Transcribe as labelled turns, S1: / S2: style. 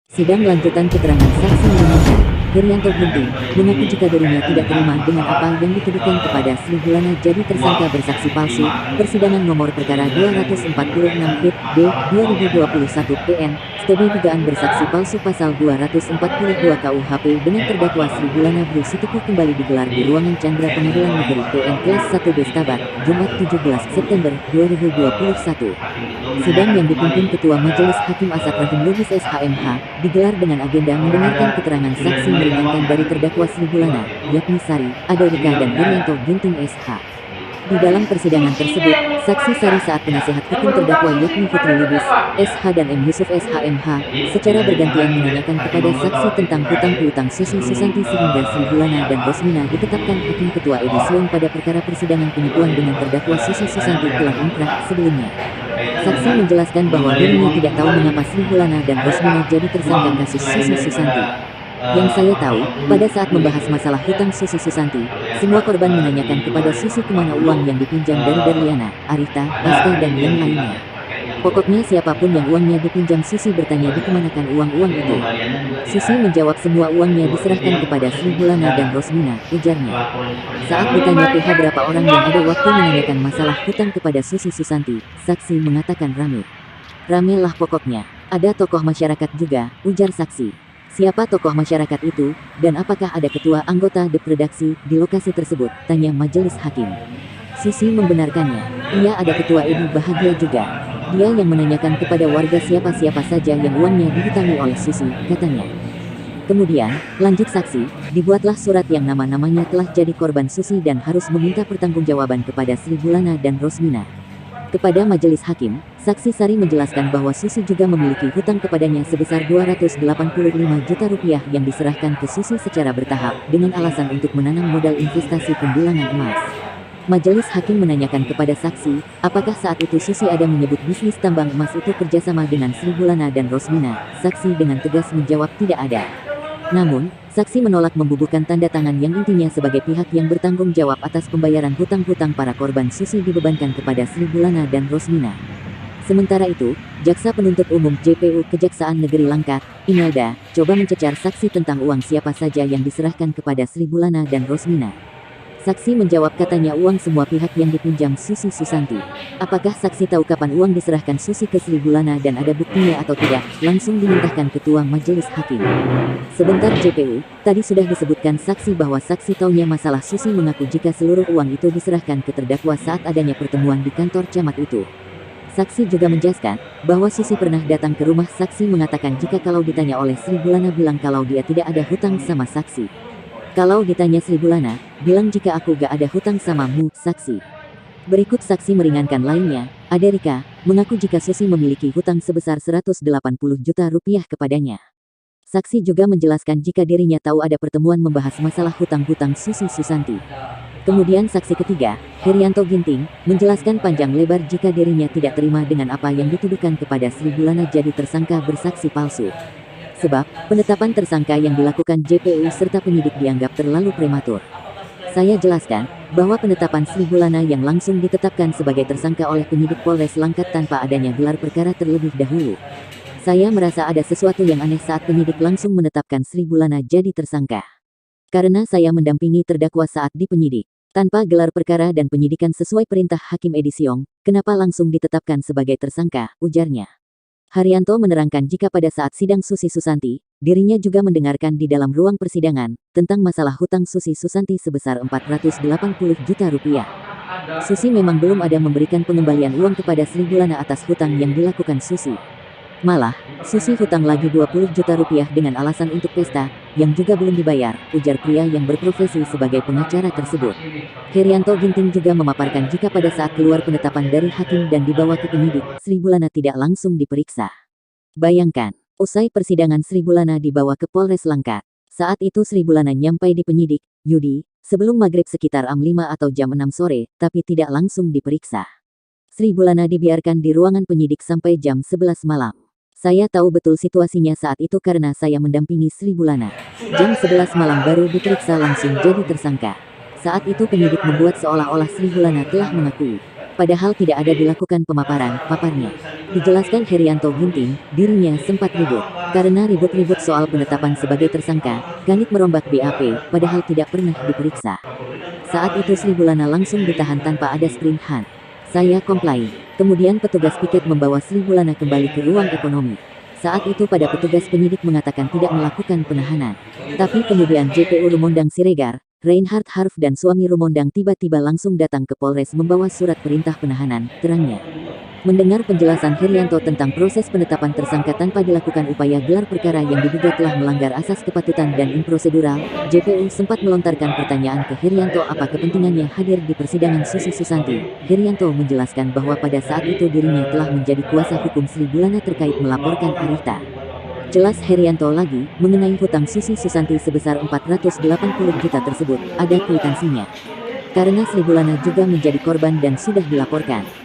S1: Sidang lanjutan keterangan saksi meringankan, Herianto Ginting mengaku jika dirinya tidak terima dengan apa yang dituduhkan kepada Sri Bulana jadi tersangka bersaksi palsu. Persidangan nomor perkara 246 Hit D 2021 PN stb dugaan bersaksi palsu pasal 242 KUHP dengan terdakwa Sri Bulana Bru Sitopo kembali digelar di ruangan Chandra Pengadilan Negeri PN kelas 1 Bestabat, Jumat 17 September 2021. Sidang yang dipimpin Ketua Majelis Hakim Asad Rahim Lubis SHMH digelar dengan agenda mendengarkan keterangan saksi meringankan dari terdakwa Sri Bulana, yakni Sari, Adorika dan Herianto Ginting SH. Di dalam persidangan tersebut, saksi Sari saat penasehat hukum terdakwa yakni Fitri Lubis, SH dan M. Yusuf SHMH, secara bergantian menanyakan kepada saksi tentang hutang piutang Susi Susanti sehingga Sri Bulana dan Rosmina ditetapkan Hakim Ketua Edison pada perkara persidangan penipuan dengan terdakwa Susi Susanti telah inkrah sebelumnya. Saksi menjelaskan bahwa dirinya tidak tahu mengapa Sri Bulana dan Rosmina jadi tersangka kasus Susi Susanti. Yang saya tahu, pada saat membahas masalah hutang Susi Susanti, semua korban menanyakan kepada Susi kemana uang yang dipinjam dari Darliana, Arita, Baska dan yang lainnya. Pokoknya siapapun yang uangnya dipinjam Susi bertanya dikemanakan uang-uang itu. Susi menjawab semua uangnya diserahkan kepada Sri Bulana dan Rosmina, ujarnya. Saat ditanya PH berapa orang yang ada waktu menanyakan masalah hutang kepada Susi Susanti, saksi mengatakan rame. Rame lah pokoknya. Ada tokoh masyarakat juga, ujar saksi. Siapa tokoh masyarakat itu, dan apakah ada ketua anggota DEP redaksi di lokasi tersebut, tanya majelis hakim. Susi membenarkannya. Ia ada ketua ibu bahagia juga. Dia yang menanyakan kepada warga siapa-siapa saja yang uangnya dihutangi oleh Susi, katanya. Kemudian, lanjut saksi, dibuatlah surat yang nama-namanya telah jadi korban Susi dan harus meminta pertanggungjawaban kepada Sri Bulana dan Rosmina. Kepada majelis hakim, saksi Sari menjelaskan bahwa Susi juga memiliki hutang kepadanya sebesar 285 juta rupiah yang diserahkan ke Susi secara bertahap dengan alasan untuk menanam modal investasi pendulangan emas. Majelis hakim menanyakan kepada saksi, apakah saat itu Susi ada menyebut bisnis tambang emas itu kerjasama dengan Sri Bulana dan Rosmina. Saksi dengan tegas menjawab tidak ada. Namun, saksi menolak membubuhkan tanda tangan yang intinya sebagai pihak yang bertanggung jawab atas pembayaran hutang-hutang para korban Susi dibebankan kepada Sri Bulana dan Rosmina. Sementara itu, Jaksa Penuntut Umum JPU Kejaksaan Negeri Langkat, Imelda, coba mencecar saksi tentang uang siapa saja yang diserahkan kepada Sri Bulana dan Rosmina. Saksi menjawab katanya uang semua pihak yang dipinjam Susi Susanti. Apakah saksi tahu kapan uang diserahkan Susi ke Sri Bulana dan ada buktinya atau tidak? Langsung dimintakan Ketua Majelis Hakim. Sebentar JPU, tadi sudah disebutkan saksi bahwa saksi taunya masalah Susi mengaku jika seluruh uang itu diserahkan ke terdakwa saat adanya pertemuan di kantor camat itu. Saksi juga menjelaskan bahwa Susi pernah datang ke rumah saksi mengatakan jika kalau ditanya oleh Sri Bulana bilang kalau dia tidak ada hutang sama saksi. Kalau ditanya Sri Bulana, bilang jika aku gak ada hutang sama mu, saksi. Berikut saksi meringankan lainnya, Aderika, mengaku jika Susi memiliki hutang sebesar 180 juta rupiah kepadanya. Saksi juga menjelaskan jika dirinya tahu ada pertemuan membahas masalah hutang-hutang Susi Susanti. Kemudian saksi ketiga, Herianto Ginting, menjelaskan panjang lebar jika dirinya tidak terima dengan apa yang dituduhkan kepada Sri Bulana jadi tersangka bersaksi palsu. Sebab, penetapan tersangka yang dilakukan JPU serta penyidik dianggap terlalu prematur. Saya jelaskan, bahwa penetapan Sri Bulana yang langsung ditetapkan sebagai tersangka oleh penyidik Polres Langkat tanpa adanya gelar perkara terlebih dahulu. Saya merasa ada sesuatu yang aneh saat penyidik langsung menetapkan Sri Bulana jadi tersangka. Karena saya mendampingi terdakwa saat di penyidik, tanpa gelar perkara dan penyidikan sesuai perintah Hakim Edisiong, kenapa langsung ditetapkan sebagai tersangka, ujarnya. Herianto menerangkan jika pada saat sidang Susi Susanti, dirinya juga mendengarkan di dalam ruang persidangan, tentang masalah hutang Susi Susanti sebesar 480 juta rupiah. Susi memang belum ada memberikan pengembalian uang kepada Sri Bulana atas hutang yang dilakukan Susi. Malah, Susi hutang lagi 20 juta rupiah dengan alasan untuk pesta, yang juga belum dibayar, ujar pria yang berprofesi sebagai pengacara tersebut. Herianto Ginting juga memaparkan jika pada saat keluar penetapan dari hakim dan dibawa ke penyidik, Sri Bulana tidak langsung diperiksa. Bayangkan, usai persidangan Sri Bulana dibawa ke Polres Langkat. Saat itu Sri Bulana nyampai di penyidik, Yudi, sebelum maghrib sekitar jam 5 atau jam 6 sore, tapi tidak langsung diperiksa. Sri Bulana dibiarkan di ruangan penyidik sampai jam 11 malam. Saya tahu betul situasinya saat itu karena saya mendampingi Sri Bulana. Jam 11 malam baru diperiksa langsung jadi tersangka. Saat itu penyidik membuat seolah-olah Sri Bulana telah mengakui. Padahal tidak ada dilakukan pemaparan, paparnya. Dijelaskan Herianto Ginting, dirinya sempat ribut. Karena ribut-ribut soal penetapan sebagai tersangka, Kanit merombak BAP, padahal tidak pernah diperiksa. Saat itu Sri Bulana langsung ditahan tanpa ada sprint hunt. Saya comply. Kemudian petugas piket membawa Sri Bulana kembali ke ruang ekonomi. Saat itu pada petugas penyidik mengatakan tidak melakukan penahanan. Tapi kemudian JPU Rumondang Siregar, Reinhard Harf dan suami Rumondang tiba-tiba langsung datang ke Polres membawa surat perintah penahanan, terangnya. Mendengar penjelasan Herianto tentang proses penetapan tersangka tanpa dilakukan upaya gelar perkara yang diduga telah melanggar asas kepatutan dan improsedural, JPU sempat melontarkan pertanyaan ke Herianto apa kepentingannya hadir di persidangan Susi Susanti. Herianto menjelaskan bahwa pada saat itu dirinya telah menjadi kuasa hukum Sri Bulana terkait melaporkan Arifta. Jelas Herianto lagi, mengenai hutang Susi Susanti sebesar 480 juta tersebut, ada kwitansinya. Karena Sri Bulana juga menjadi korban dan sudah dilaporkan.